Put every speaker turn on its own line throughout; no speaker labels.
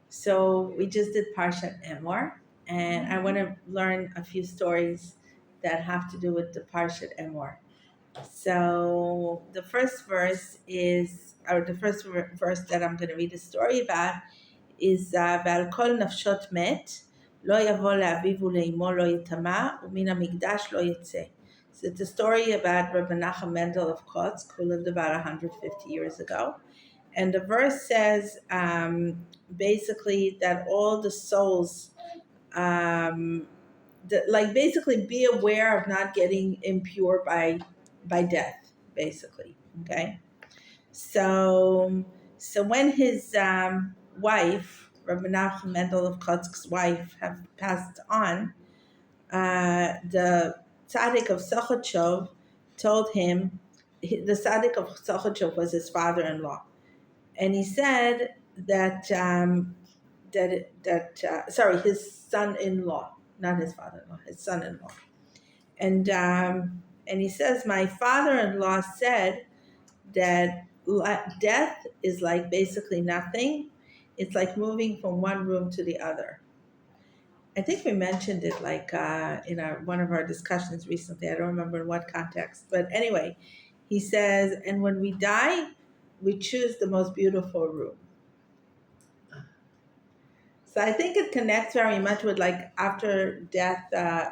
So we just did Parshat Emor, and I want to learn a few stories that have to do with the Parshat Emor. So the first verse is, or the first verse that I'm going to read a story about is ועל כל נפשות מת, לא יבוא לאביו ולאמו לא יטמא, ומן המקדש לא יצא. So it's a story about Rabbi Nachum Mendel of Kotsk, who lived about 150 years ago. And the verse says basically that all the souls, basically be aware of not getting impure by death, basically. Okay, so when his wife, Rabbi Nachum Mendel of Kotzk's wife, have passed on, the tzaddik of Sochotchov told him, the tzaddik of Sochotchov was his father-in-law, and he said that his son-in-law, not his father-in-law, his son-in-law, and he says, my father-in-law said that death is like basically nothing. It's like moving from one room to the other. I think we mentioned it in one of our discussions recently. I don't remember in what context, but anyway, he says, and when we die, we choose the most beautiful room. So I think it connects very much with after death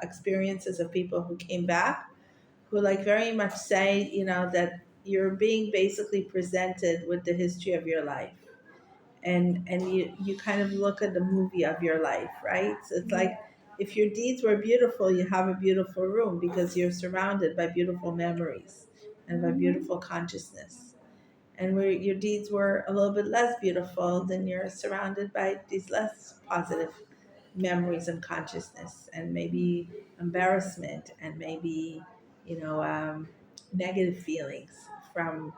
experiences of people who came back, who very much say, that you're being basically presented with the history of your life. And you kind of look at the movie of your life, right? So it's like if your deeds were beautiful, you have a beautiful room because you're surrounded by beautiful memories and by beautiful consciousness. And where your deeds were a little bit less beautiful, then you're surrounded by these less positive memories and consciousness, and maybe embarrassment, and maybe negative feelings from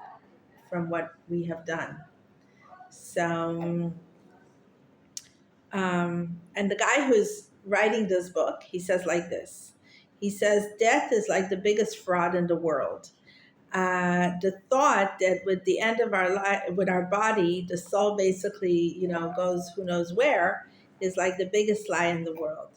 what we have done. So, and the guy who's writing this book, he says like this. He says, death is like the biggest fraud in the world. The thought that with the end of our life, with our body, the soul basically, goes who knows where, is like the biggest lie in the world.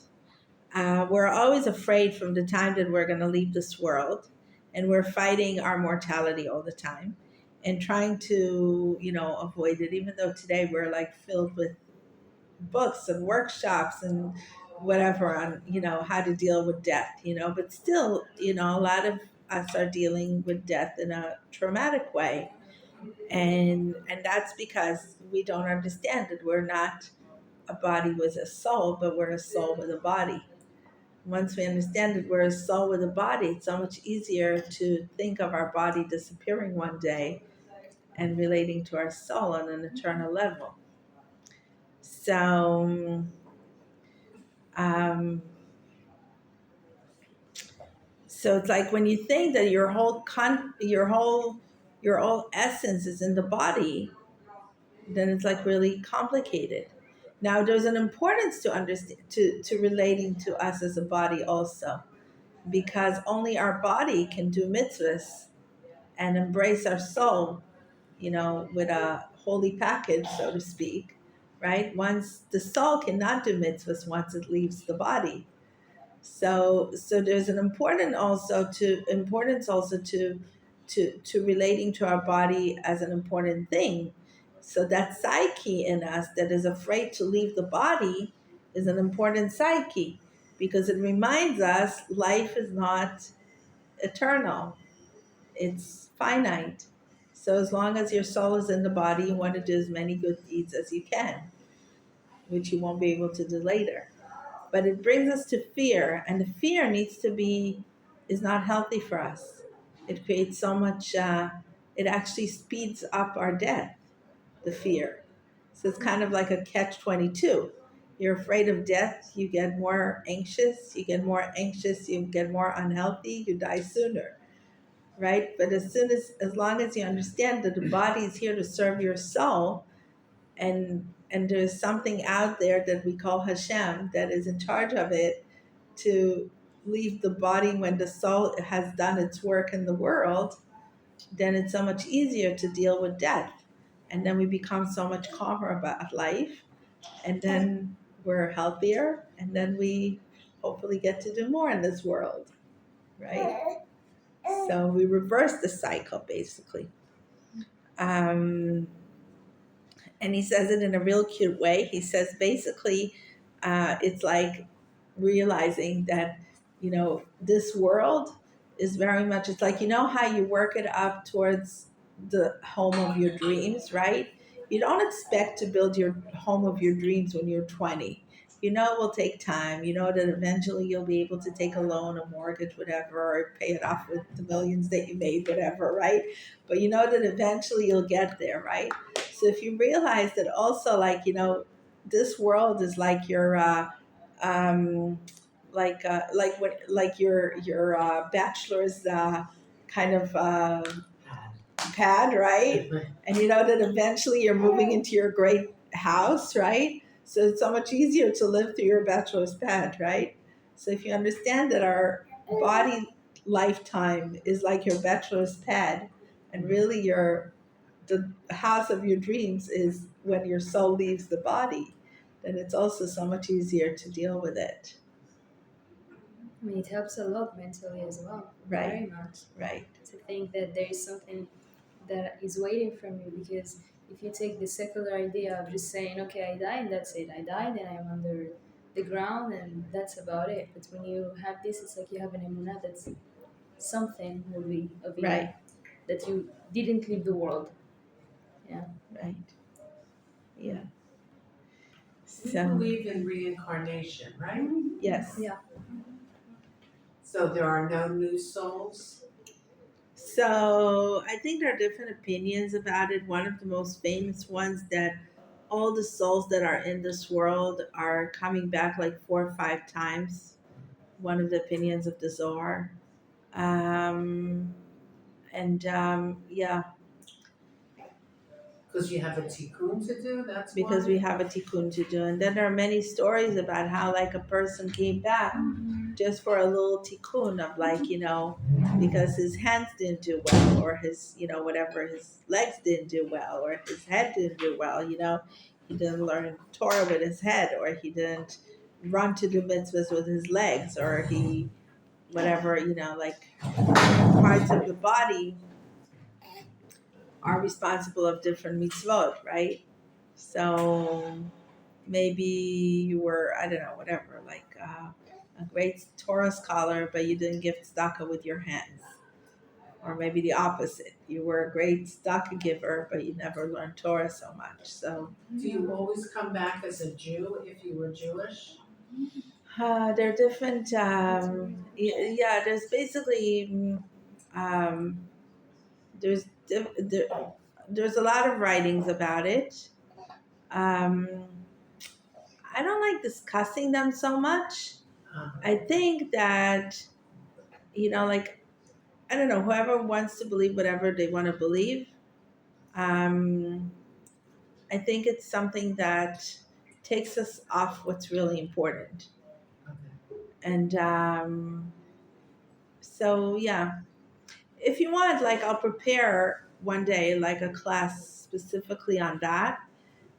We're always afraid from the time that we're going to leave this world, and we're fighting our mortality all the time and trying to, avoid it, even though today we're filled with books and workshops and whatever on, how to deal with death, but still, a lot of us are dealing with death in a traumatic way. And that's because we don't understand that we're not a body with a soul, but we're a soul with a body. Once we understand that we're a soul with a body, it's so much easier to think of our body disappearing one day and relating to our soul on an eternal level. So, so it's like when you think that your whole essence is in the body, then it's really complicated. Now, there's an importance to understand to relating to us as a body also, because only our body can do mitzvahs and embrace our soul, with a holy package, so to speak, right? Once the soul cannot do mitzvahs once it leaves the body. So there's an importance also to relating to our body as an important thing. So that psyche in us that is afraid to leave the body is an important psyche, because it reminds us life is not eternal. It's finite. So as long as your soul is in the body, you want to do as many good deeds as you can, which you won't be able to do later. But it brings us to fear, and the fear is not healthy for us. It creates so much, it actually speeds up our death, the fear. So it's kind of like a catch-22. You're afraid of death, you get more anxious, you get more unhealthy, you die sooner, right? But as long as you understand that the body is here to serve your soul, and there's something out there that we call Hashem that is in charge of it to leave the body when the soul has done its work in the world, then it's so much easier to deal with death. And then we become so much calmer about life and then we're healthier, and then we hopefully get to do more in this world, right? So we reverse the cycle basically. Um, and he says it in a real cute way. He says basically, it's like realizing that, this world is very much, it's like, how you work it up towards the home of your dreams, right? You don't expect to build your home of your dreams when you're 20. It will take time. You know that eventually you'll be able to take a loan, a mortgage, whatever, or pay it off with the millions that you made, whatever, right? But you know that eventually you'll get there, right? So if you realize that also, like, this world is like your, um, like what, like your bachelor's kind of pad, right? And you know that eventually you're moving into your great house, right? So it's so much easier to live through your bachelor's pad, right? So if you understand that our body lifetime is like your bachelor's pad, and really the house of your dreams is when your soul leaves the body, then it's also so much easier to deal with it.
I mean, it helps a lot mentally as well,
Right,
very much.
right,
To think that there is something that is waiting from you, because if you take the secular idea of just saying, okay, I died, that's it, I died and I'm under the ground and that's about it. But when you have this, it's like you have an emunah that's something will be avina,
right,
that you didn't leave the world. Yeah.
right. Yeah.
We
So,
believe in reincarnation, right?
yes.
Yeah.
So there are no new souls?
So, I think there are different opinions about it. One of the most famous ones that all the souls that are in this world are coming back like 4 or 5 times. One of the opinions of the Zohar. Um, and yeah,
Because you have a tikkun to do, that's
because we
why?
have a tikkun to do. And then there are many stories about how like a person came back just for a little tikkun of like, because his hands didn't do well, or his, whatever, his legs didn't do well, or his head didn't do well, he didn't learn Torah with his head, or he didn't run to do mitzvahs with his legs, or he, whatever, like parts of the body are responsible of different mitzvot, right? So maybe you were, I don't know, whatever, like a great Torah scholar, but you didn't give tzedakah with your hands. Or maybe the opposite. You were a great tzedakah giver, but you never learned Torah so much. So
Do you always come back as a Jew if you were Jewish?
there are different, yeah, there's basically, there's, there's a lot of writings about it. Um, I don't like discussing them so much.
Uh,
I think that, like, I don't know, whoever wants to believe whatever they want to believe. Um, I think it's something that takes us off what's really important.
okay.
And so, yeah, if you want, like, I'll prepare one day, like, a class specifically on that.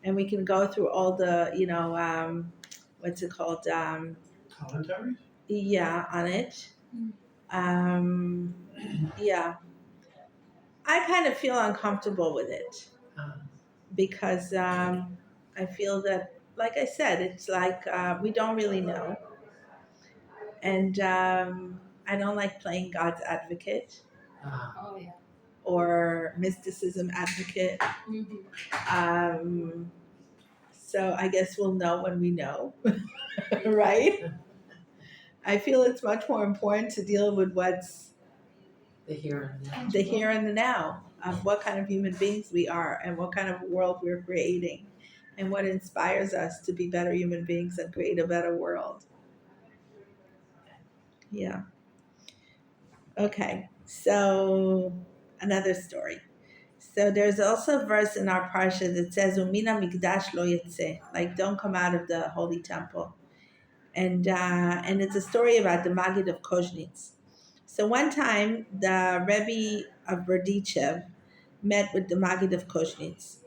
And we can go through all the, what's it called?
Commentaries?
Yeah, on it. Um, yeah, I kind of feel uncomfortable with it
Uh,
because I feel that, like I said, it's like we don't really know, and I don't like playing God's advocate
uh,
Oh, yeah.
or mysticism advocate. Um, so I guess we'll know when we know, right? I feel it's much more important to deal with what's
the here and now.
the here and the now of what kind of human beings we are and what kind of world we're creating and what inspires us to be better human beings and create a better world. Yeah. Okay. So another story. So there's also a verse in our parsha that says "Umina mikdash lo yetze," like don't come out of the holy temple, and it's a story about the Maggid of Koznitz. So one time the Rebbe of Berdichev met with the Maggid of Koznitz,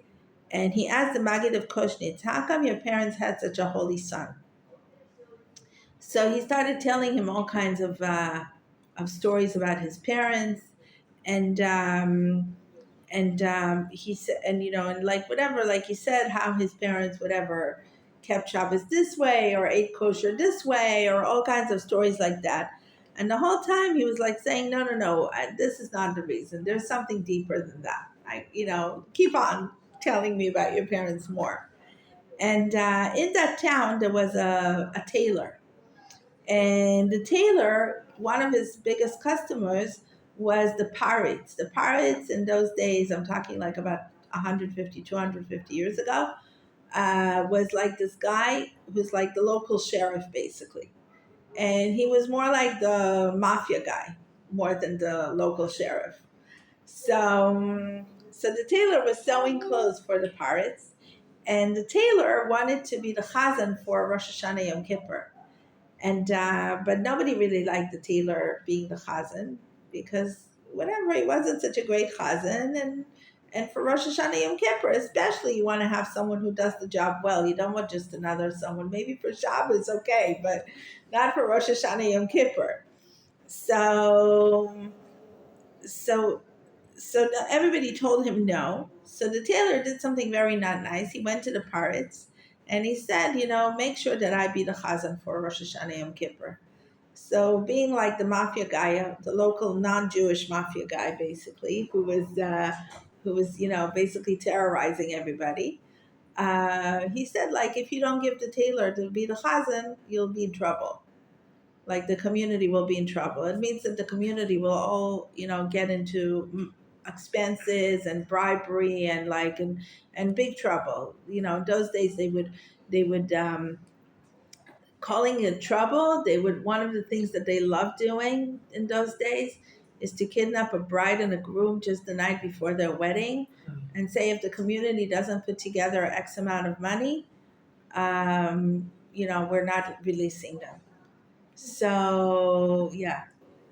And he asked the Maggid of Koshnitz, how come your parents had such a holy son? So he started telling him all kinds of stories about his parents, and he said, and and like whatever, like he said, how his parents whatever kept Shabbos this way or ate kosher this way or all kinds of stories like that. And the whole time he was like saying, no, no, no, this is not the reason. There's something deeper than that. Keep on telling me about your parents more. And in that town, there was a tailor. And the tailor, one of his biggest customers was the pirates. The pirates in those days, I'm talking like about 150, 250 years ago, was like this guy who's like the local sheriff, basically. And he was more like the mafia guy, more than the local sheriff. So the tailor was sewing clothes for the pirates, and the tailor wanted to be the chazan for Rosh Hashanah Yom Kippur. And but nobody really liked the tailor being the chazan because whatever, he wasn't such a great chazan. And for Rosh Hashanah Yom Kippur, especially, you want to have someone who does the job well. You don't want just another someone. Maybe for Shabbos, okay, but not for Rosh Hashanah Yom Kippur. So so everybody told him no. So the tailor did something very not nice. He went to the pirates and he said, make sure that I be the chazan for Rosh Hashanah Yom Kippur. So being like the mafia guy, the local non-Jewish mafia guy, basically, who was basically terrorizing everybody. He said, like, if you don't give the tailor to be the chazan, you'll be in trouble. Like the community will be in trouble. It means that the community will all, get into expenses and bribery and and big trouble. In those days they would calling it trouble. They would One of the things that they loved doing in those days is to kidnap a bride and a groom just the night before their wedding, and say if the community doesn't put together X amount of money, we're not releasing them. So yeah,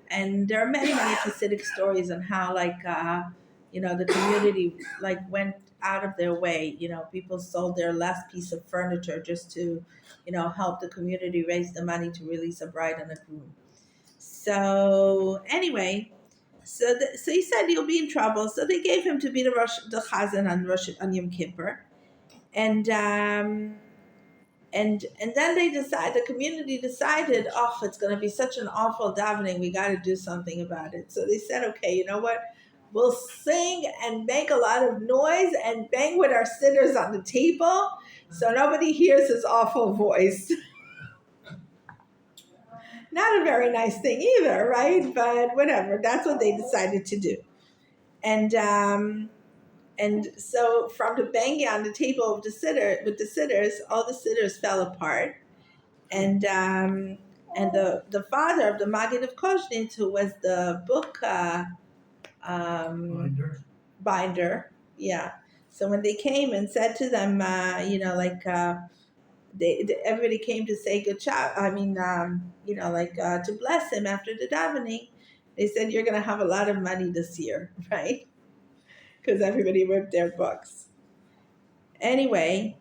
and there are many many Hasidic stories on how the community like went out of their way. People sold their last piece of furniture just to help the community raise the money to release a bride and a groom. So anyway, so he said you'll be in trouble. So they gave him to be the chazan on Yom Kippur, and and then the community decided, oh, it's going to be such an awful davening, we got to do something about it. So they said, okay, you know what, we'll sing and make a lot of noise and bang with our sitters on the table so nobody hears his awful voice. Not a very nice thing either, right? But whatever, that's what they decided to do. And so from the banging on the table with the sitters, all the sitters fell apart. And the father of the Maggid of Koshnitz, who was the book binder, yeah. So when they came and said to them, everybody came to say good job. I mean, to bless him after the davening. They said, you're going to have a lot of money this year, right? Because everybody ripped their books. Anyway,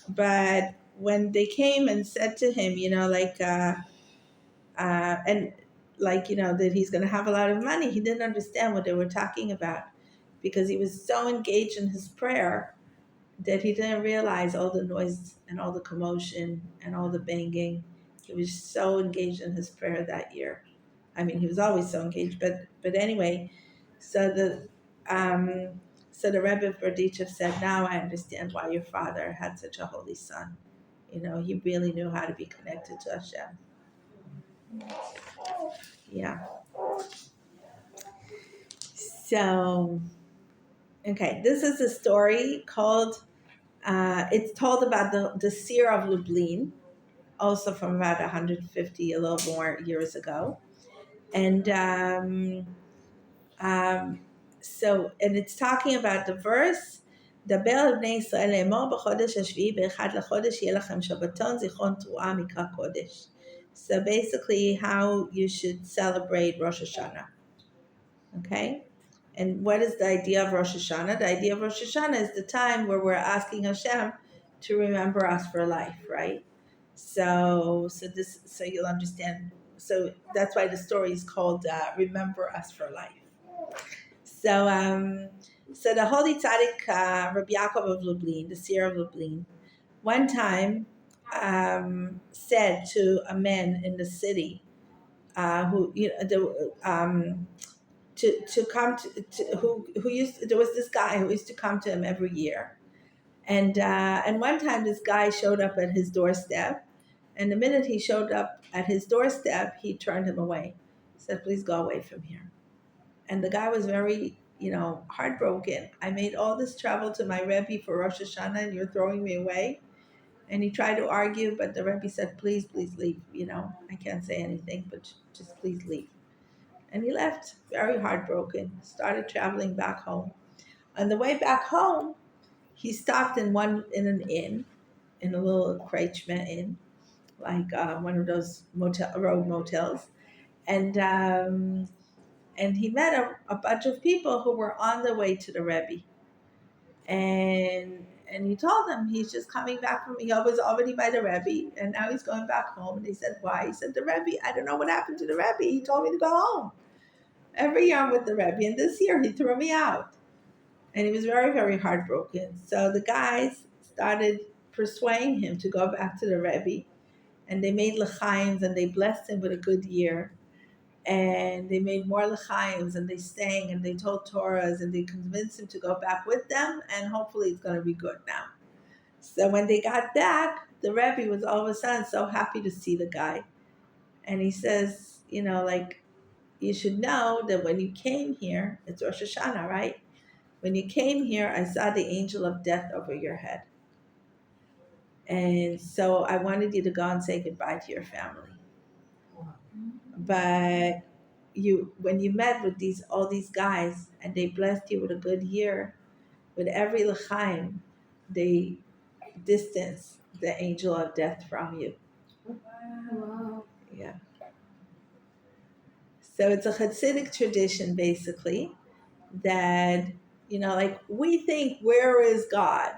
but when they came and said to him, and that he's going to have a lot of money, he didn't understand what they were talking about because he was so engaged in his prayer that he didn't realize all the noise and all the commotion and all the banging. He was so engaged in his prayer that year. I mean, he was always so engaged, but anyway, so the Rebbe of Berdichev said, now I understand why your father had such a holy son. He really knew how to be connected to Hashem. Yeah. So, okay, this is a story called, it's told about the seer of Lublin, also from about 150, a little more years ago. And and it's talking about the verse, דבר לבני ישראל לאמור בחודש השביעי באחד לחודש יהיה לכם שבתון זיכרון תרועה מקרא קודש. So basically how you should celebrate Rosh Hashanah. Okay? And what is the idea of Rosh Hashanah? The idea of Rosh Hashanah is the time where we're asking Hashem to remember us for life, right? So you'll understand. So that's why the story is called "Remember Us for Life." So, so the Holy Tzaddik Rabbi Yaakov of Lublin, the seer of Lublin, one time said to a man in the city who to come to who used there was this guy who used to come to him every year, and one time this guy showed up at his doorstep, and the minute he showed up at his doorstep, he turned him away, said, "Please go away from here." And the guy was very, heartbroken. I made all this travel to my Rebbe for Rosh Hashanah, and you're throwing me away. And he tried to argue, but the Rebbe said, "Please, please leave. I can't say anything, but just please leave." And he left, very heartbroken. Started traveling back home. On the way back home, he stopped in an inn, in a little Kreichma inn, like one of those road motels, and he met a bunch of people who were on the way to the Rebbe, and he told them he's just coming back from. He was already by the Rebbe, and now he's going back home. And he said, "Why?" He said, "The Rebbe. I don't know what happened to the Rebbe. He told me to go home. Every year I'm with the Rebbe, and this year he threw me out." And he was very, very heartbroken. So the guys started persuading him to go back to the Rebbe, and they made l'chaims and they blessed him with a good year. And they made more l'chaims and they sang and they told Torahs and they convinced him to go back with them, and hopefully it's going to be good now. So when they got back, the Rebbe was all of a sudden so happy to see the guy. And he says, like, you should know that when you came here, it's Rosh Hashanah, right? When you came here, I saw the angel of death over your head. And so I wanted you to go and say goodbye to your family. But when you met with all these guys and they blessed you with a good year, with every l'chaim, they distance the angel of death from you.
Wow.
Yeah. So it's a Hasidic tradition, basically, that, like we think, where is God?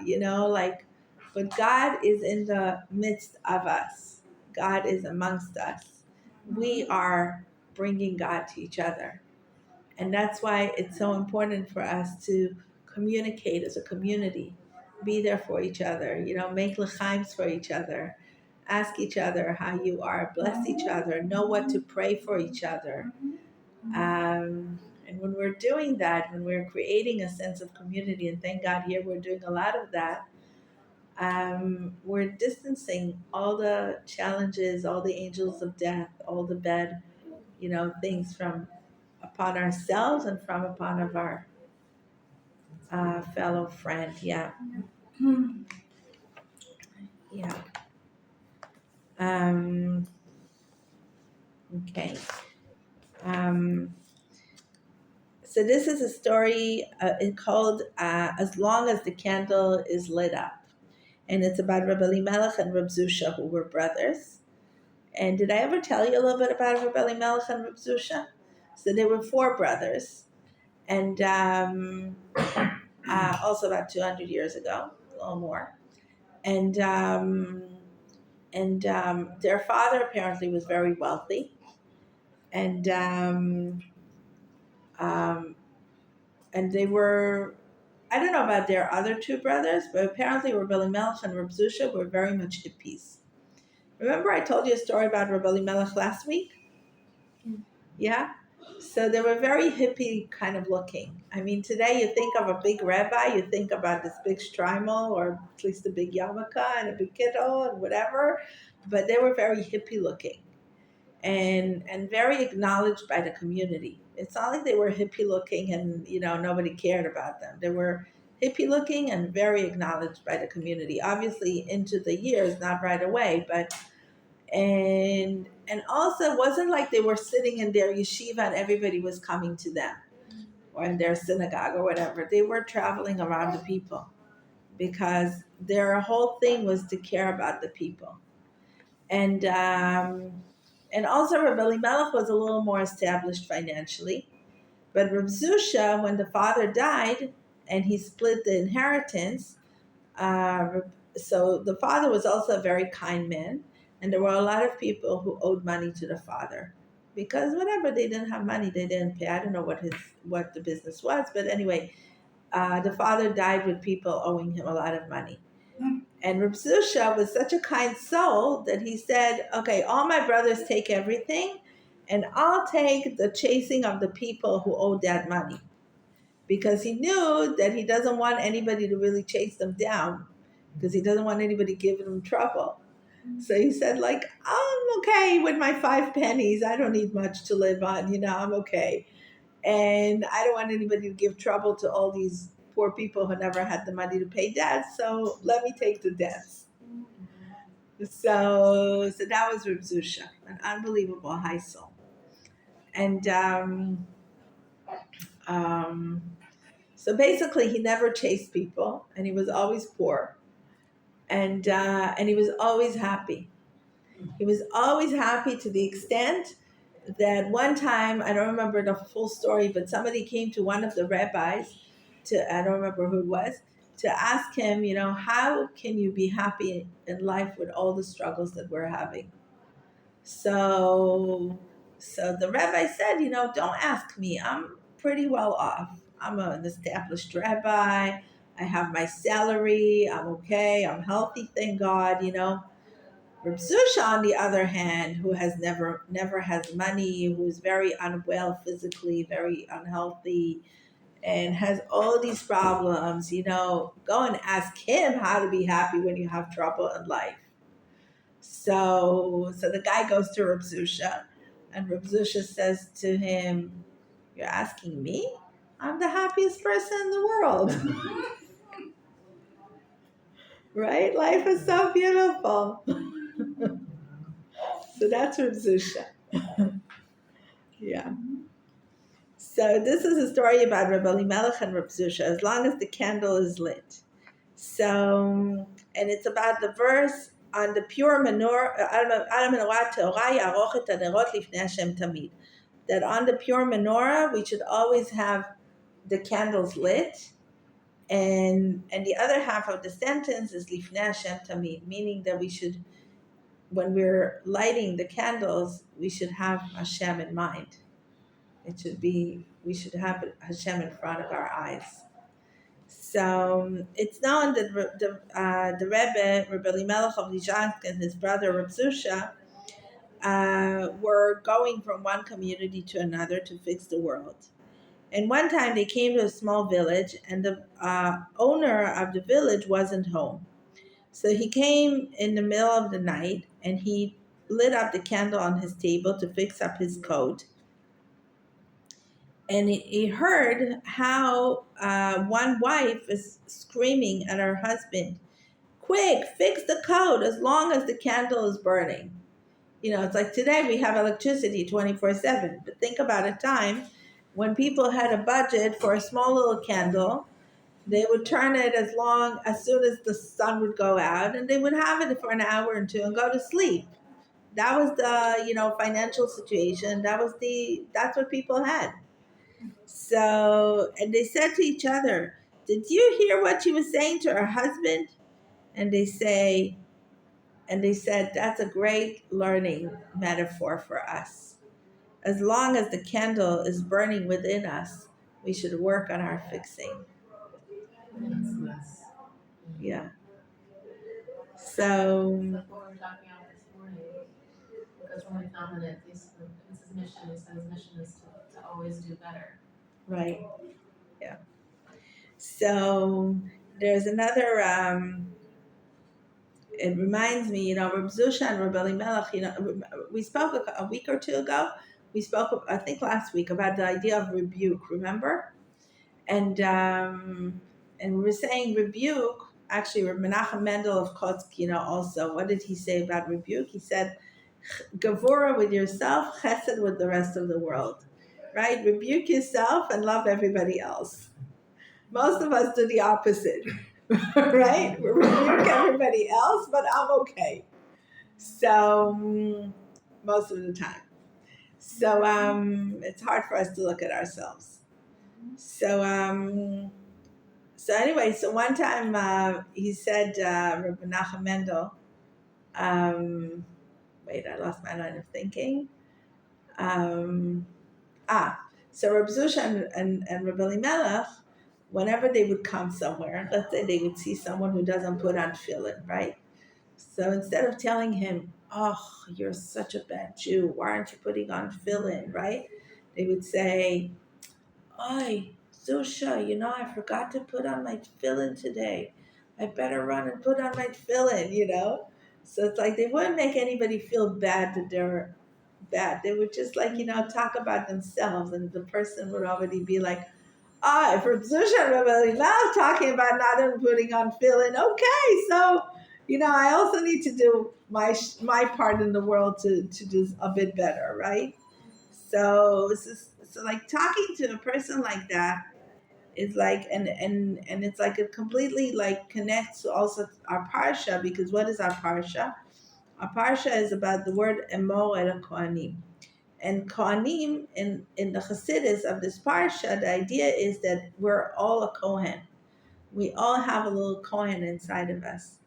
But God is in the midst of us. God is amongst us. We are bringing God to each other. And that's why it's so important for us to communicate as a community, be there for each other, make l'chaims for each other, ask each other how you are, bless each other, know what to pray for each other. And when we're doing that, when we're creating a sense of community, and thank God here we're doing a lot of that, we're distancing all the challenges, all the angels of death, all the bad, things from upon ourselves and from upon of our fellow friend. Yeah, yeah. Um, okay. Um, so this is a story called "As Long as the Candle is Lit Up," and it's about Rabbi Elimelech and Reb Zusha, who were brothers. And did I ever tell you a little bit about Rabbi Elimelech and Reb Zusha? So they were four brothers, and also about 200 years ago, a little more. And their father apparently was very wealthy, and um, and they were. I don't know about their other two brothers, but apparently Rabbi Elimelech and Reb Zusha were very much hippies. Remember, I told you a story about Rabbi Elimelech last week. Yeah. So they were very hippie kind of looking. I mean, today you think of a big rabbi, you think about this big shtreimel or at least a big yarmulke and a big kiddo and whatever, but they were very hippie looking and very acknowledged by the community. It's not like they were hippie looking and nobody cared about them. They were hippie looking and very acknowledged by the community. Obviously, into the years, not right away, but and also it wasn't like they were sitting in their yeshiva and everybody was coming to them or in their synagogue or whatever. They were traveling around the people because their whole thing was to care about the people. And also Rabbi Elimelech was a little more established financially, But Reb Zusha, when the father died and he split the inheritance, uh, so the father was also a very kind man, and there were a lot of people who owed money to the father because whatever, they didn't have money, they didn't pay. I don't know what the business was, but anyway, the father died with people owing him a lot of money. And Reb Zusha was such a kind soul that he said, "Okay, all my brothers take everything, and I'll take the chasing of the people who owed that money." Because he knew that he doesn't want anybody to really chase them down because he doesn't want anybody giving him trouble. So he said, like, I'm okay with my 5 pennies. I don't need much to live on. I'm okay. And I don't want anybody to give trouble to all these poor people who never had the money to pay debts. So let me take the debts. So that was Reb Zusha, an unbelievable high soul. And um, so basically, he never chased people, and he was always poor, and he was always happy. He was always happy to the extent that one time, I don't remember the full story, but somebody came to one of the rabbis, I don't remember who it was, to ask him, how can you be happy in life with all the struggles that we're having? So, so the rabbi said, don't ask me. I'm pretty well off. I'm an established rabbi. I have my salary. I'm okay. I'm healthy, thank God. Reb Zusha, on the other hand, who has never has money, who is very unwell physically, very unhealthy, and has all these problems, go and ask him how to be happy when you have trouble in life. So the guy goes to Reb Zusha, and Reb Zusha says to him, "You're asking me? I'm the happiest person in the world." Right? Life is so beautiful. So that's Reb Zusha. Yeah. So this is a story about Reb Elimelech and Reb Zusha, as long as the candle is lit. So, and it's about the verse on the pure menorah, that on the pure menorah we should always have the candles lit, and the other half of the sentence is lifnei Hashem tamid, meaning that we should, when we're lighting the candles, we should have Hashem in mind. We should have Hashem in front of our eyes. So it's known that the Rebbe, Rebbe Elimelech of Lizhansk, and his brother Reb Zusha were going from one community to another to fix the world. And one time they came to a small village, and the owner of the village wasn't home. So he came in the middle of the night, and he lit up the candle on his table to fix up his coat. And he heard how one wife is screaming at her husband, "Quick, fix the coat as long as the candle is burning." It's like today we have electricity 24/7, but think about a time when people had a budget for a small little candle. They would turn it as soon as the sun would go out, and they would have it for an hour or two and go to sleep. That was the financial situation. That's what people had. So, and they said to each other, "Did you hear what she was saying to her husband?" And they said, "That's a great learning metaphor for us. As long as the candle is burning within us, we should work on our fixing."
Yes.
Yeah.
That's
So,
what we were talking about this morning, because when we found that it's his mission, he said his mission is to always do better.
right. Yeah. So there's another, it reminds me, Reb Zusha and Reb Elimelech, we spoke a week or two ago. We spoke, I think last week, about the idea of rebuke, remember? And we were saying rebuke, actually, Reb Menachem Mendel of Kotsk, also, what did he say about rebuke? He said, Gavura with yourself, chesed with the rest of the world, right? Rebuke yourself and love everybody else. Most of us do the opposite, right? We rebuke everybody else, but I'm okay. So most of the time. So it's hard for us to look at ourselves. So so anyway, so one time he said, Rabbi Nachum Mendel, um, wait, I lost my line of thinking. Um, so Rabbi Zusha and Rabbi Elimelech, whenever they would come somewhere, let's say they would see someone who doesn't put on tefillin, right? So instead of telling him, "Oh, you're such a bad Jew. Why aren't you putting on tefillin?" Right? They would say, "Oi, Zusha, I forgot to put on my tefillin today. I better run and put on my tefillin." So it's like they wouldn't make anybody feel bad that they're bad. They would just talk about themselves, and the person would already be like, if Reb Zusha and Rebbe now talking about not putting on tefillin, okay, so I also need to do my part in the world to do a bit better, right? So like talking to a person like that is like, and it's like it completely like connects to also our parsha, because what is our parsha? Our parsha is about the word emor el kohanim. And Kohanim, in the Chassidus of this parsha, the idea is that we're all a Kohen. We all have a little Kohen inside of us.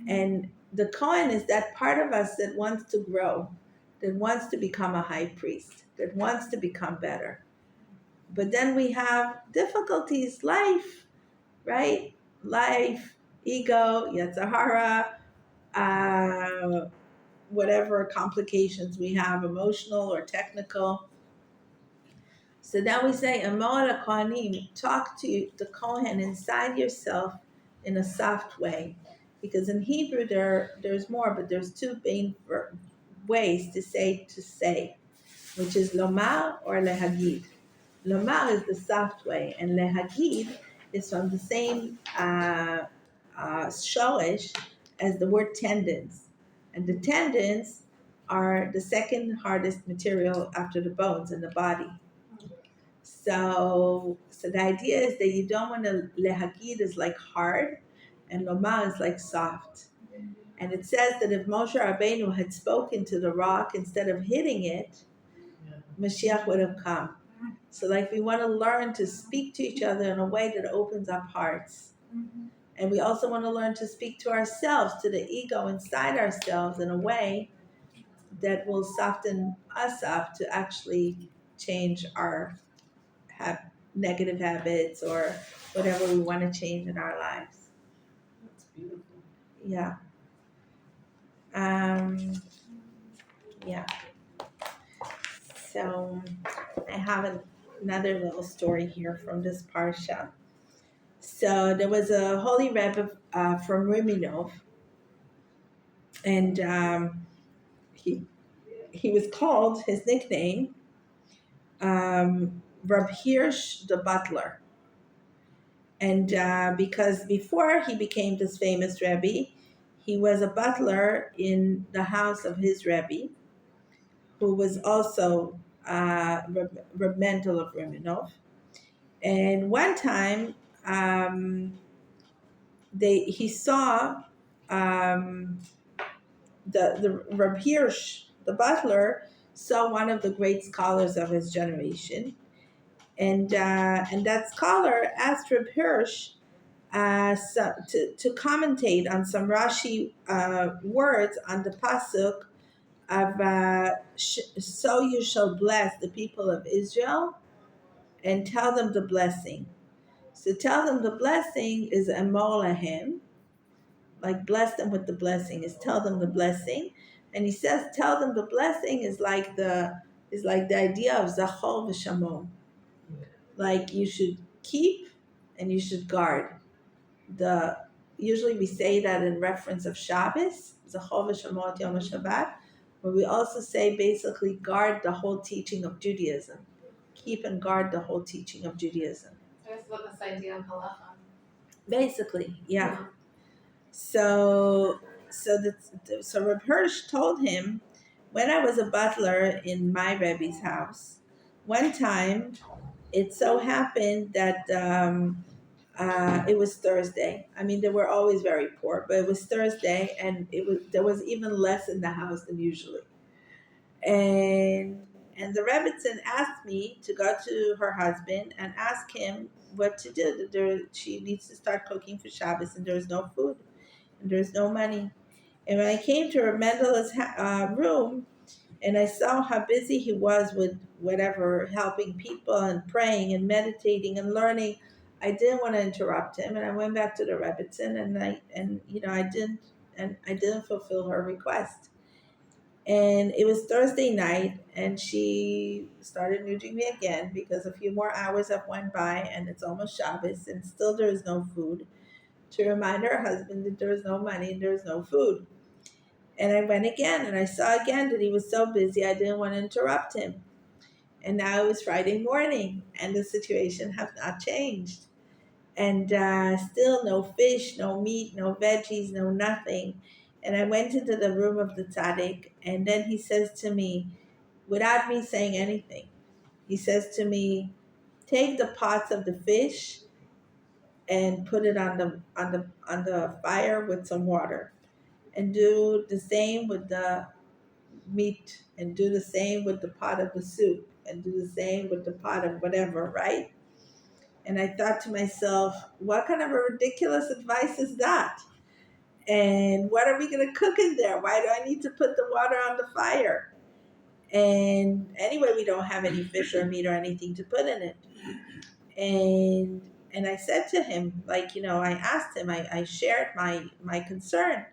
And the Kohen is that part of us that wants to grow, that wants to become a high priest, that wants to become better. But then we have difficulties, life, right? Life, ego, Yetzirah, uh, whatever complications we have, emotional or technical. So now we say, Amor Kohanim, talk to the Kohen inside yourself in a soft way. Because in Hebrew there's more, but there's two main ways to say, which is lomar or lehagid. Lomar is the soft way, and lehagid is from the same shorish as the word tendons. And the tendons are the second hardest material after the bones in the body. So the idea is that you don't want to lehagid is like hard, and lomar is like soft. And it says that if Moshe Rabbeinu had spoken to the rock instead of hitting it, Mashiach would have come. So like we want to learn to speak to each other in a way that opens up hearts. And we also want to learn to speak to ourselves, to the ego inside ourselves in a way that will soften us up to actually change our negative habits or whatever we want to change in our lives.
That's beautiful.
Yeah. Um, yeah. So I have another little story here from this parsha. So there was a holy rebbe from Riminov, and he was called, his nickname, Reb Hirsch the Butler. And because before he became this famous Rebbe, he was a butler in the house of his Rebbe, who was also Reb Mendel of Riminov. And one time, he saw um, the Reb Hirsch, the butler, saw one of the great scholars of his generation, and that scholar asked Reb Hirsch to commentate on some Rashi words on the pasuk of "So you shall bless the people of Israel and tell them the blessing." So tell them the blessing is Emor Lahem, like bless them with the blessing is tell them the blessing. And he says tell them the blessing is like the idea of Zachor v'Shamor. Like you should keep and you should guard. The Usually we say that in reference of Shabbos, Zachor v'Shamor Yom HaShabbat, but we also say basically guard the whole teaching of Judaism. Keep and guard the whole teaching of Judaism.
So it's about this idea of halacha.
Basically, yeah. So Reb Hirsch told him, when I was a butler in my Rebbe's house, one time it so happened that it was Thursday. I mean, they were always very poor, but it was Thursday, and there was even less in the house than usually. And And the Rebbitzin asked me to go to her husband and ask him what to do. That she needs to start cooking for Shabbos, and there's no food, and there's no money. And when I came to Mendela's room, and I saw how busy he was with whatever, helping people and praying and meditating and learning, I didn't want to interrupt him, and I went back to the Rebbitzin, I didn't fulfill her request. And it was Thursday night, and she started nudging me again because a few more hours have went by, and it's almost Shabbos, and still there is no food. To remind her husband that there is no money and there is no food. And I went again, and I saw again that he was so busy, I didn't want to interrupt him. And now it was Friday morning, and the situation has not changed. And still no fish, no meat, no veggies, no nothing. And I went into the room of the tzaddik, and then he says to me, without me saying anything, he says to me, "Take the pots of the fish and put it on the fire with some water, and do the same with the meat, and do the same with the pot of the soup, and do the same with the pot of whatever, right?" And I thought to myself, what kind of a ridiculous advice is that? And what are we going to cook in there? Why do I need to put the water on the fire? And anyway, we don't have any fish or meat or anything to put in it. And I said to him, like, I asked him, I shared my concern.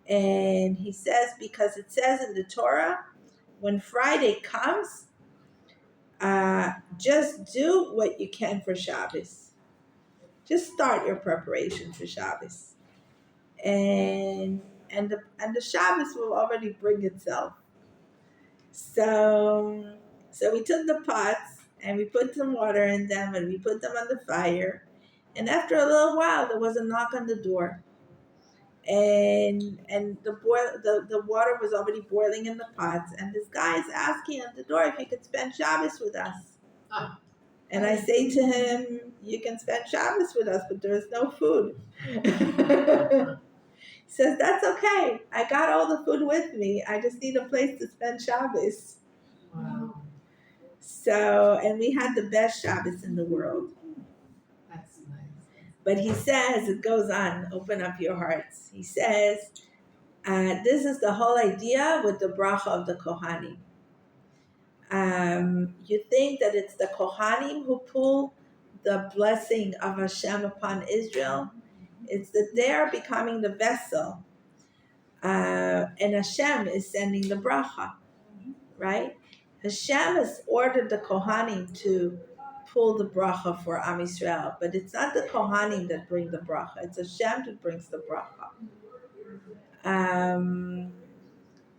And he says, because it says in the Torah, when Friday comes, just do what you can for Shabbos. Just start your preparation for Shabbos, and the Shabbos will already bring itself. So we took the pots and we put some water in them and we put them on the fire, and after a little while there was a knock on the door, and the water was already boiling in the pots, and this guy is asking at the door if he could spend Shabbos with us. And I say to him, "You can spend Shabbos with us, but there is no food." He says, "That's okay. I got all the food with me. I just need a place to spend Shabbos."
Wow,
So, and we had the best Shabbos in the world.
that's nice.
But he says, it goes on, open up your hearts. He says, this is the whole idea with the bracha of the Kohanim. You think that it's the Kohanim who pull the blessing of Hashem upon Israel? It's that they're becoming the vessel, and Hashem is sending the bracha, right? Hashem has ordered the Kohanim to pull the bracha for Am Yisrael, but it's not the Kohanim that bring the bracha; it's Hashem that brings the bracha.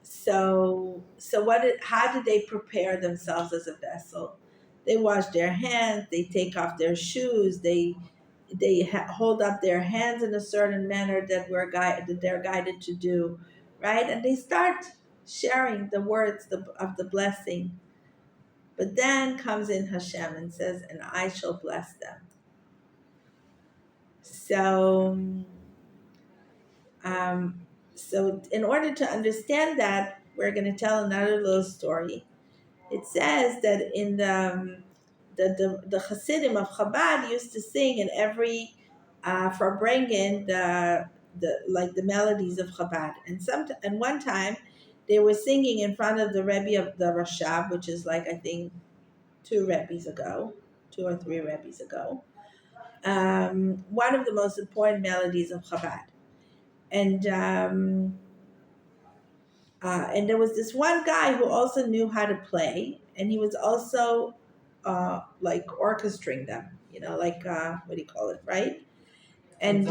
So how did they prepare themselves as a vessel? They wash their hands, they take off their shoes, they hold up their hands in a certain manner that they're guided to do, right? And they start sharing the words of the blessing. But then comes in Hashem and says, "And I shall bless them." So, um, so in order to understand that, we're going to tell another little story. It says that in the Hasidim of Chabad used to sing in every for bringing the melodies of Chabad, and one time they were singing in front of the Rebbe of the Rashab, which is like I think 2 or 3 Rebbes ago. One of the most important melodies of Chabad, and and there was this one guy who also knew how to play, and he was also like orchestrating them, like what do you call it, right? And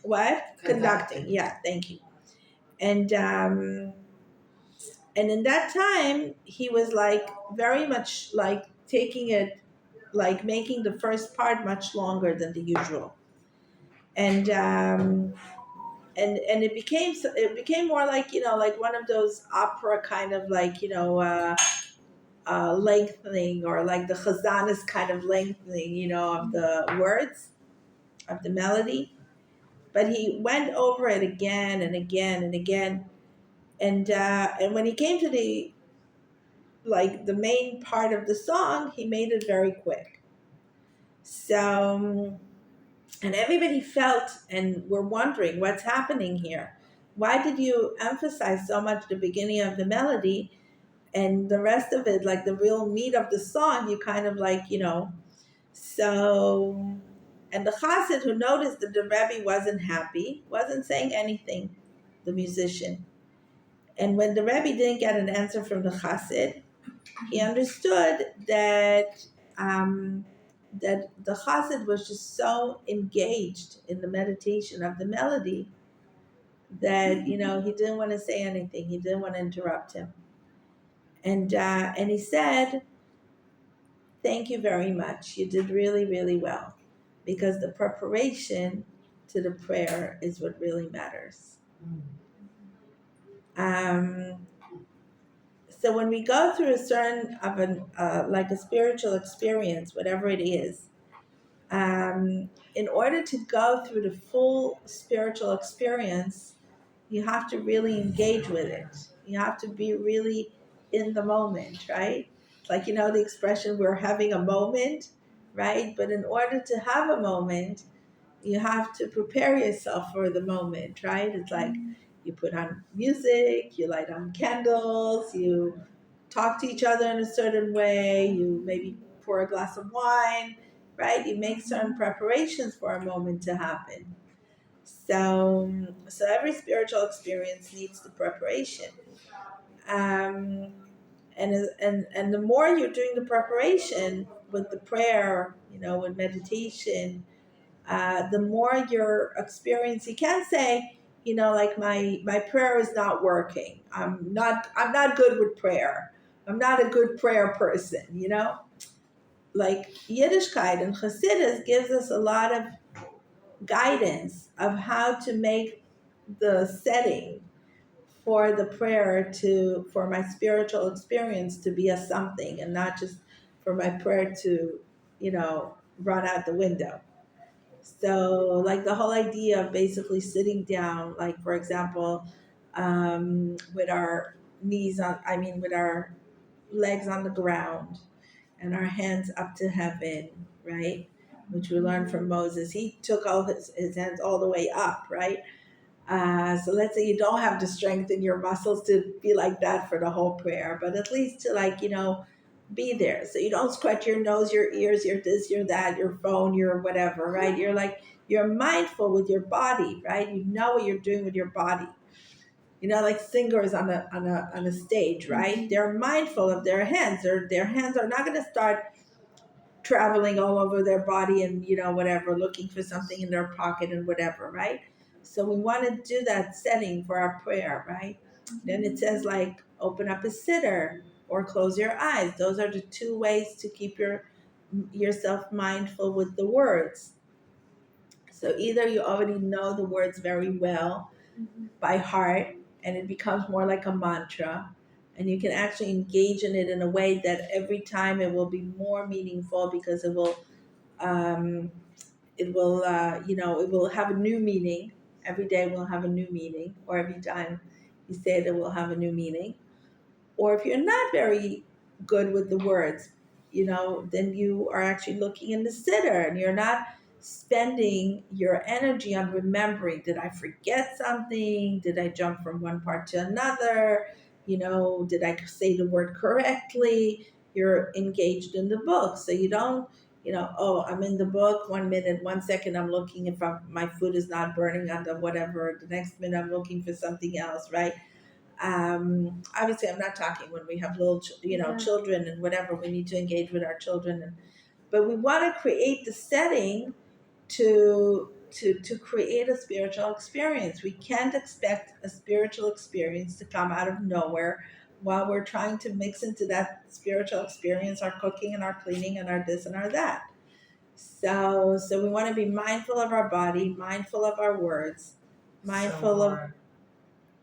what? Conducting. Yeah, thank you. And in that time, he was like very much like taking it, like making the first part much longer than the usual, and it became more like like one of those opera kind of like lengthening, or like the chazanas kind of lengthening of the words of the melody. But he went over it again and again and again, and when he came to the like the main part of the song, he made it very quick. So, and everybody felt and were wondering what's happening here. Why did you emphasize so much the beginning of the melody and the rest of it, like the real meat of the song, you kind of like, so, and the chassid who noticed that the Rebbe wasn't happy, wasn't saying anything, the musician. And when the Rebbe didn't get an answer from the chassid, he understood um, that the chassid was just so engaged in the meditation of the melody that he didn't want to say anything. He didn't want to interrupt him, and he said, "Thank you very much. You did really, really well, because the preparation to the prayer is what really matters." Um, so when we go through a certain of an like a spiritual experience, whatever it is, in order to go through the full spiritual experience, you have to really engage with it. You have to be really in the moment, right? It's like, the expression, we're having a moment, right? But in order to have a moment, you have to prepare yourself for the moment, right? It's like you put on music, you light on candles, you talk to each other in a certain way, you maybe pour a glass of wine, right? You make certain preparations for a moment to happen. So every spiritual experience needs the preparation. Um, and the more you're doing the preparation with the prayer, with meditation, the more your experience. You can't say, like my prayer is not working. I'm not good with prayer. I'm not a good prayer person. Like Yiddishkeit and Chassidus gives us a lot of guidance of how to make the setting for the prayer for my spiritual experience to be a something, and not just for my prayer to run out the window. So, like the whole idea of basically sitting down, like for example, with our with our legs on the ground and our hands up to heaven, right? Which we learned from Moses. He took all his hands all the way up, right? So let's say you don't have the strength in your muscles to be like that for the whole prayer, but at least to be there. So you don't scratch your nose, your ears, your this, your that, your phone, your whatever, right? You're mindful with your body, right? You know what you're doing with your body. Like singers on a stage, right? They're mindful of their hands. Their hands are not going to start traveling all over their body and whatever, looking for something in their pocket and whatever, right? So we want to do that setting for our prayer, right? Then it says like open up a sitter or close your eyes. Those are the two ways to keep yourself mindful with the words. So either you already know the words very well by heart and it becomes more like a mantra, and you can actually engage in it in a way that every time it will be more meaningful, because um, it will have a new meaning. Every day will have a new meaning, or every time you say it, it will have a new meaning. Or if you're not very good with the words, then you are actually looking in the sitter and you're not spending your energy on remembering, did I forget something? Did I jump from one part to another? Did I say the word correctly? You're engaged in the book. So you don't, oh, I'm in the book 1 minute, 1 second, I'm looking if my food is not burning on the whatever. The next minute, I'm looking for something else, right? Obviously I'm not talking when we have little children and whatever, we need to engage with our children, but we want to create the setting to create a spiritual experience. We can't expect a spiritual experience to come out of nowhere while we're trying to mix into that spiritual experience our cooking and our cleaning and our this and our that. So we want to be mindful of our body, mindful of our words, mindful of.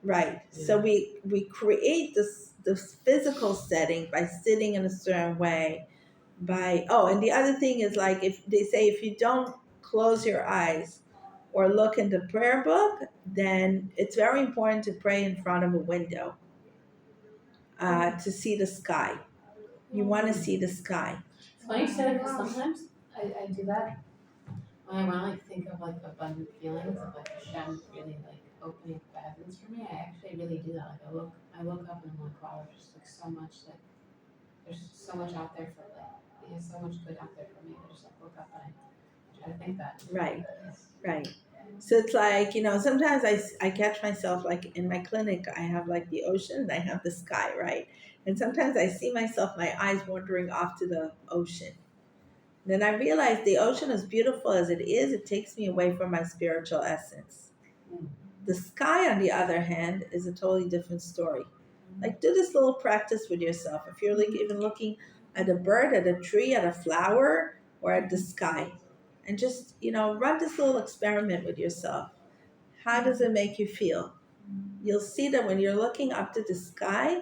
Right. Yeah. So we create this physical setting by sitting in a certain way. And the other thing is, like, if they say if you don't close your eyes or look in the prayer book, then it's very important to pray in front of a window to see the sky. You want to see the sky.
It's funny you say that because sometimes I do that when I want to like think of like abundant feelings of like Hashem really like opening the heavens for me. I actually really do that. Like I look up and I'm like, wow, there's just like so much like there's so much out there for like there's so much good out there for me. I just like look up and I try to think that.
Right, right. So it's like, sometimes I catch myself like in my clinic, I have like the ocean and I have the sky, right? And sometimes I see myself, my eyes wandering off to the ocean. Then I realize the ocean, as beautiful as it is, it takes me away from my spiritual essence. The sky, on the other hand, is a totally different story. Like, do this little practice with yourself. If you're like even looking at a bird, at a tree, at a flower, or at the sky, and just, run this little experiment with yourself. How does it make you feel? You'll see that when you're looking up to the sky,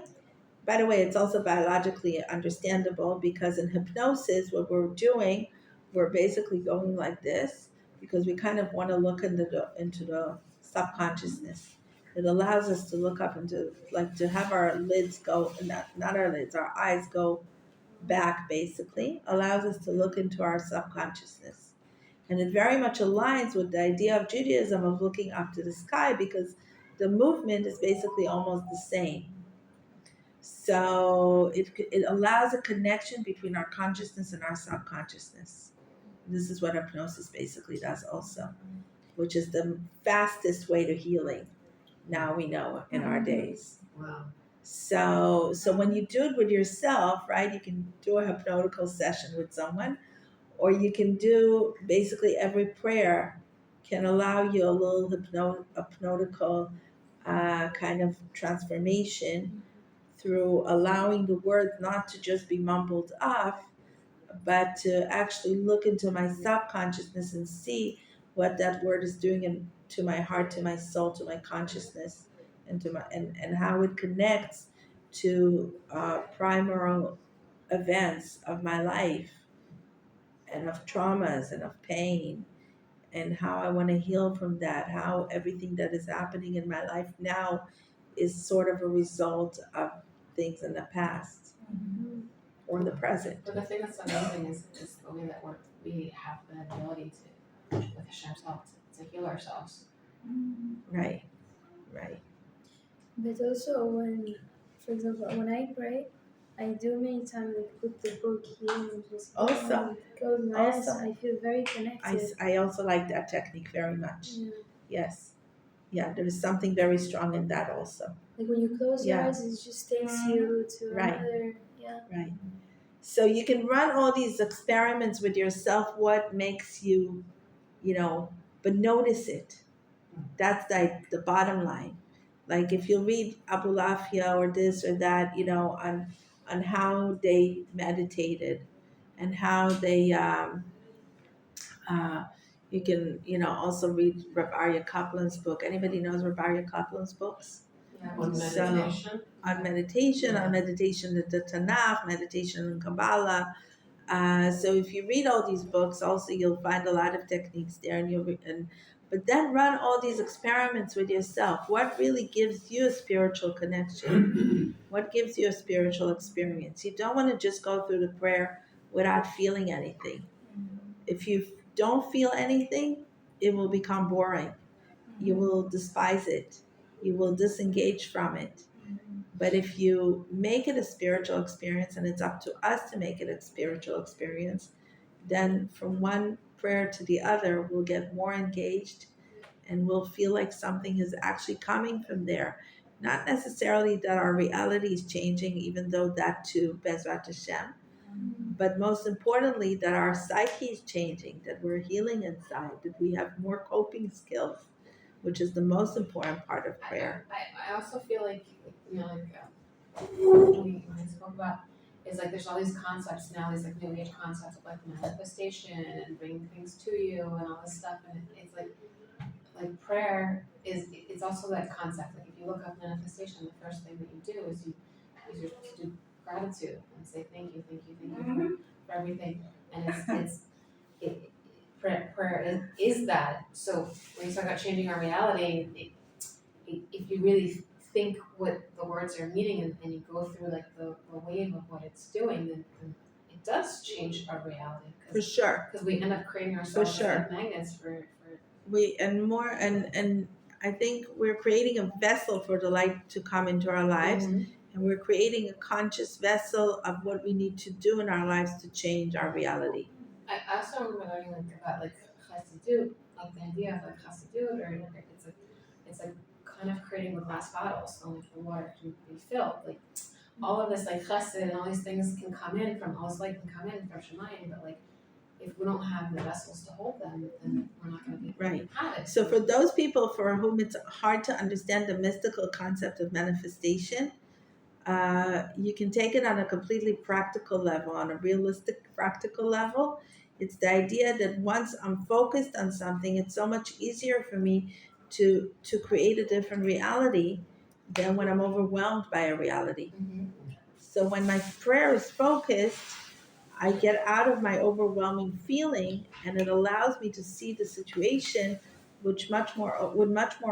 by the way, it's also biologically understandable because in hypnosis, what we're doing, we're basically going like this because we kind of want to look into the subconsciousness. It allows us to look up into, like, to have our lids go, not our lids, our eyes go back, basically, allows us to look into our subconsciousness. And it very much aligns with the idea of Judaism of looking up to the sky because the movement is basically almost the same. So it allows a connection between our consciousness and our subconsciousness. This is what hypnosis basically does also, which is the fastest way to healing. Now we know in our days.
Wow.
So when you do it with yourself, right, you can do a hypnotical session with someone, or you can do basically every prayer can allow you a little hypnotical kind of transformation through allowing the words not to just be mumbled off, but to actually look into my subconsciousness and see what that word is doing to my heart, to my soul, to my consciousness, and how it connects to primary events of my life and of traumas and of pain and how I want to heal from that, how everything that is happening in my life now is sort of a result of things in the past or the present.
But the thing that's amazing is the way that we have the ability to, with Hashem's help, to heal ourselves.
Right, right.
But also when, for example, when I pray, I do many times like put the book here and just
Also,
close my eyes.
also.
I feel very connected.
I also like that technique very much.
Yeah.
Yes. Yeah, there is something very strong in that also.
Like when you close your
Yeah.
eyes, it just takes you to
Right.
another. Yeah.
Right. So you can run all these experiments with yourself, what makes you, but notice it. That's like the bottom line. Like if you read Abu Lafia or this or that, on how they meditated and how they uh, you can also read Reb Arya Kaplan's book. Anybody knows Reb Arya Kaplan's books?
Yeah, on
So-
meditation.
On meditation,
Yeah.
on meditation in the Tanakh, meditation in Kabbalah. So if you read all these books, also you'll find a lot of techniques there, but then run all these experiments with yourself. What really gives you a spiritual connection? What gives you a spiritual experience? You don't want to just go through the prayer without feeling anything. If you don't feel anything, it will become boring. You will despise it. You will disengage from it. But if you make it a spiritual experience, and it's up to us to make it a spiritual experience, then from one prayer to the other, we'll get more engaged and we'll feel like something is actually coming from there. Not necessarily that our reality is changing, even though that too, Bezrat Hashem, but most importantly, that our psyche is changing, that we're healing inside, that we have more coping skills, which is the most important part of prayer.
I also feel like when I spoke about is like there's all these concepts now, these like new age concepts of like manifestation and bringing things to you and all this stuff, and it's like prayer it's also that concept. Like if you look up manifestation, the first thing that you do is you're supposed to do gratitude and say thank you for everything, and prayer is that. So when you talk about changing our reality, if you really think what the words are meaning and you go through like the wave of what it's doing, then it does change our reality.
For sure.
Because we end up creating ourselves
sure.
like magnets for
We and more and I think we're creating a vessel for the light to come into our lives,
Mhm.
and we're creating a conscious vessel of what we need to do in our lives to change our reality.
I also remember learning like about like chassidut, like the idea of like chassidut, or like it's like kind of creating a glass bottle so like the water can be filled. Like all of this like chesed and all these things can come in from all this light can come in from Shemayim, but like if we don't have the vessels to hold them, then we're not going to be
Right.
have it.
So for those people for whom it's hard to understand the mystical concept of manifestation, you can take it on a completely practical level, on a realistic practical level. It's the idea that once I'm focused on something, it's so much easier for me to create a different reality than when I'm overwhelmed by a reality.
Mhm.
So when my prayer is focused, I get out of my overwhelming feeling, and it allows me to see the situation with much more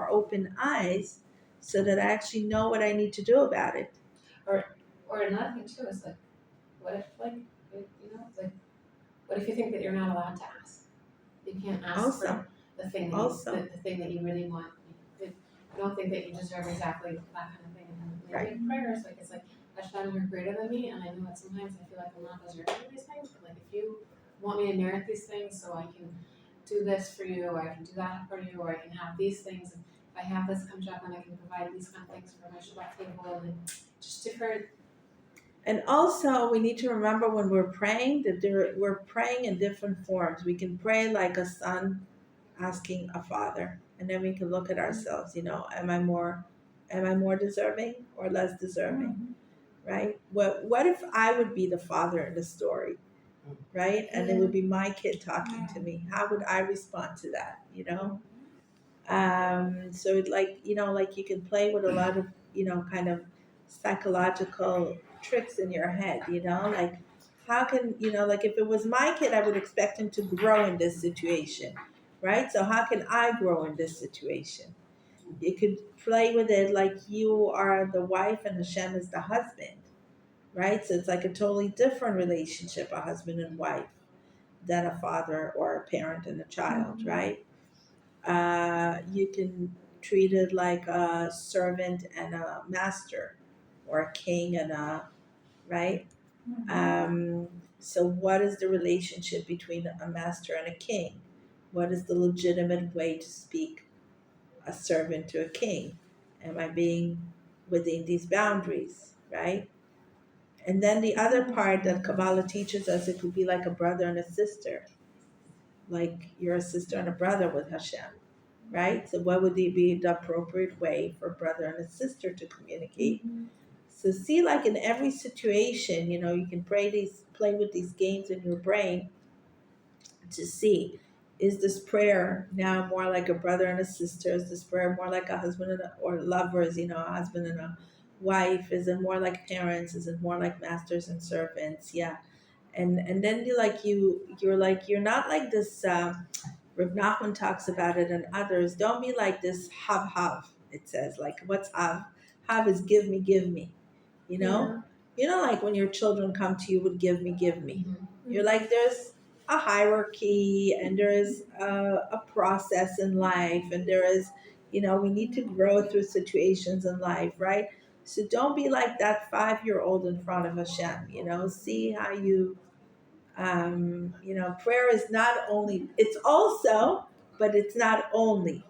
open eyes, so that I actually know what I need to do about it.
Or another thing too is like, what if like it's like, what if you think that you're not allowed to ask? You can't ask
Also,
for the thing that
also.
the thing that you really want. You don't think that you deserve exactly that kind of thing. And maybe in prayers, like it's like, Hashem, you're greater than me, and I know that sometimes I feel like I'm not deserving of these things, but like if you want me to merit these things so I can do this for you, or I can do that for you, or I can have these things, and if I have this come up, then I can provide these kind of things for my Shabbat table, and just different.
And also, we need to remember when we're praying that we're praying in different forms. We can pray like a son asking a father, and then we can look at ourselves. Am I more deserving or less deserving? Right? What if I would be the father in the story, right? And it would be my kid talking to me. How would I respond to that? So it like you can play with a lot of kind of psychological tricks in your head. Like how can like if it was my kid, I would expect him to grow in this situation, right? So how can I grow in this situation? You could play with it like you are the wife and Hashem is the husband, right? So it's like a totally different relationship, a husband and wife, than a father or a parent and a child, right? You can treat it like a servant and a master, or a king and a right. So, what is the relationship between a master and a king? What is the legitimate way to speak a servant to a king? Am I being within these boundaries, right? And then the other part that Kabbalah teaches us, it could be like a brother and a sister, like you're a sister and a brother with Hashem, right? So, what would be the appropriate way for a brother and a sister to communicate? So, see, like in every situation, you can play with these games in your brain to see, is this prayer now more like a brother and a sister? Is this prayer more like a husband or lovers? A husband and a wife? Is it more like parents? Is it more like masters and servants? Yeah. And then you're not like this. Rav Nachman talks about it, and others. Don't be like this hav. It says like, what's hav? Hav is give me, give me. You know, like when your children come to you with give me. You're like there's a hierarchy, and there is a process in life, and there is we need to grow through situations in life, right? So don't be like that 5-year-old in front of Hashem. See how you prayer is not only, it's also, but it's not only.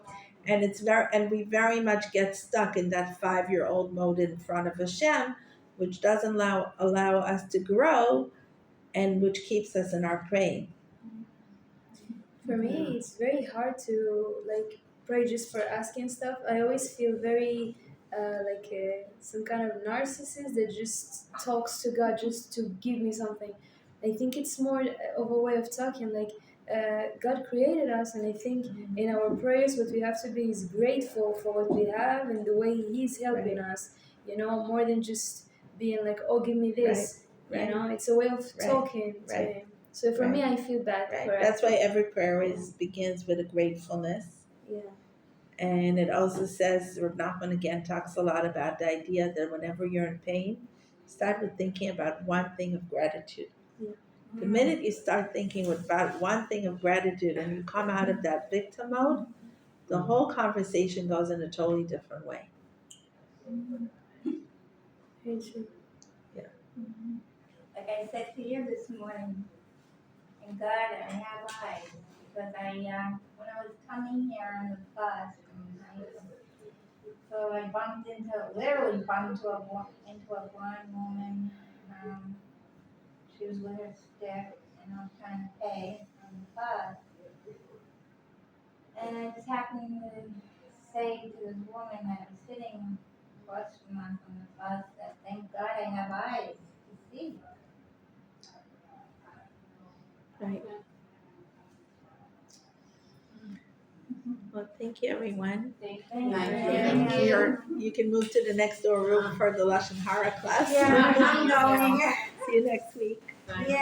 And we very much get stuck in that 5-year-old mode in front of Hashem, which doesn't allow us to grow, and which keeps us in our praying.
For me, it's very hard to like pray just for asking stuff. I always feel very some kind of narcissist that just talks to God just to give me something. I think it's more of a way of talking. Like God created us, and I think in our prayers, what we have to be is grateful for what we have and the way He's helping us. More than just being like, "Oh, give me this."
Right.
It's a way of talking to
Right.
Him. So for me, I feel bad.
Right.
For
That's why every prayer begins with a gratefulness.
Yeah.
And it also says, Rav Nachman again talks a lot about the idea that whenever you're in pain, start with thinking about one thing of gratitude. The minute you start thinking about one thing of gratitude and you come out of that victim mode, the whole conversation goes in a totally different way.
Very true.
Like I said to you this morning, in God I have eyes because when I was coming here on the bus, so I literally bumped into a blind woman. She was with her stick, and I was trying to pay on the bus. And I just happened to say to this woman that was sitting across from us on the bus that thank God I have eyes to see.
Right. Well, thank you, everyone.
Thank
Thank you.
You can move to the next door room for the Lashon Hara class.
Yeah, I'm going.
See you next week.
you.
Yeah.